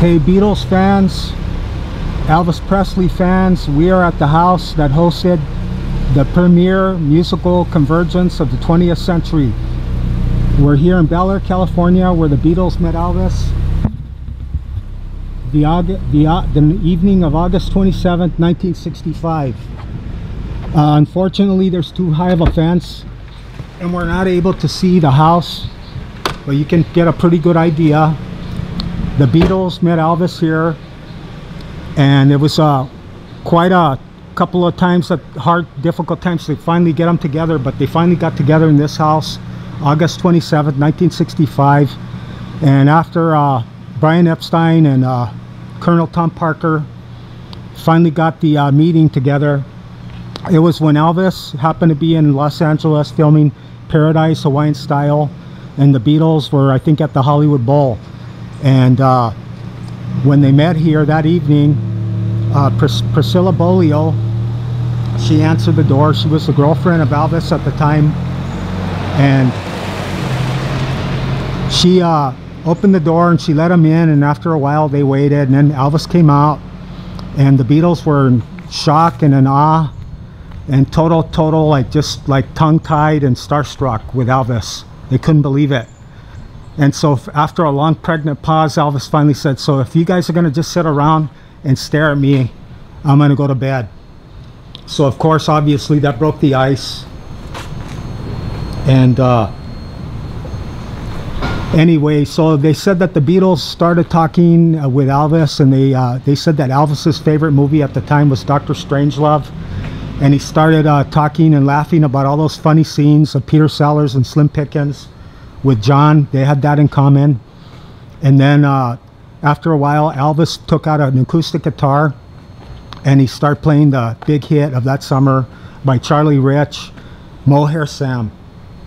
Hey Beatles fans, Elvis Presley fans, we are at the house that hosted the premier musical convergence of the 20th century. We're here in Bel Air, California, where the Beatles met Elvis the evening of August 27th, 1965. Unfortunately, there's too high of a fence and we're not able to see the house, but you can get a pretty good idea. The Beatles met Elvis here, and it was quite a couple of times, difficult times to finally get them together, but they finally got together in this house August 27th, 1965. And after Brian Epstein and Colonel Tom Parker finally got the meeting together, it was when Elvis happened to be in Los Angeles filming Paradise Hawaiian Style, and the Beatles were, I think, at the Hollywood Bowl. And when they met here that evening, Priscilla Bolio, she answered the door. She was the girlfriend of Elvis at the time, and she opened the door and she let him in, and after a while they waited, and then Elvis came out, and the Beatles were in shock and in awe and total like just like tongue-tied and starstruck with Elvis. They couldn't believe it. And so after a long pregnant pause, Elvis finally said, "So if you guys are going to just sit around and stare at me, I'm going to go to bed." So of course, obviously, that broke the ice. And anyway, so they said that the Beatles started talking with Elvis, and they said that Elvis's favorite movie at the time was Dr. Strangelove. And he started talking and laughing about all those funny scenes of Peter Sellers and Slim Pickens with John. They had that in common. And then after a while, Elvis took out an acoustic guitar and he started playing the big hit of that summer by Charlie Rich, Mohair Sam.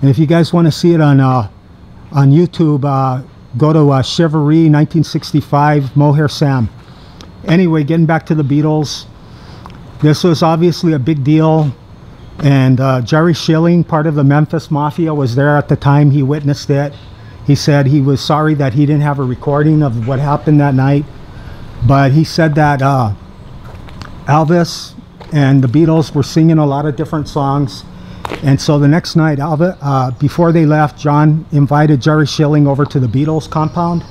And if you guys want to see it on YouTube, go to Chivalry 1965 Mohair Sam. Anyway, getting back to the Beatles, this was obviously a big deal. And Jerry Schilling, part of the Memphis Mafia, was there at the time. He witnessed it. He said he was sorry that he didn't have a recording of what happened that night, but he said that Elvis and the Beatles were singing a lot of different songs. And so the next night, before they left, John invited Jerry Schilling over to the Beatles compound.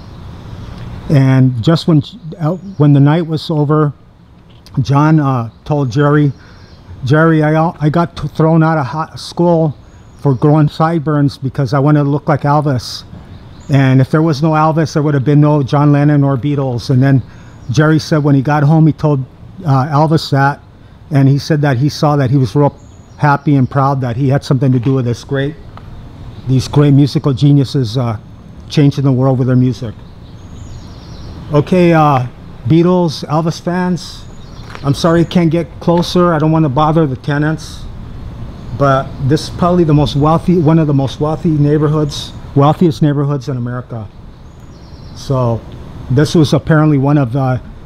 And just when the night was over, John told Jerry, I got thrown out of school for growing sideburns because I wanted to look like Elvis. And if there was no Elvis, there would have been no John Lennon or Beatles. And then Jerry said when he got home, he told Elvis that. And he said that he saw that he was real happy and proud that he had something to do with these great musical geniuses changing the world with their music. Okay, Beatles, Elvis fans, I'm sorry I can't get closer. I don't want to bother the tenants, but this is probably the most wealthy, one of the most wealthiest neighborhoods in America. So this was apparently one of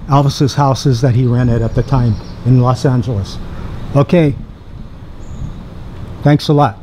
Elvis's houses that he rented at the time in Los Angeles. Okay, thanks a lot.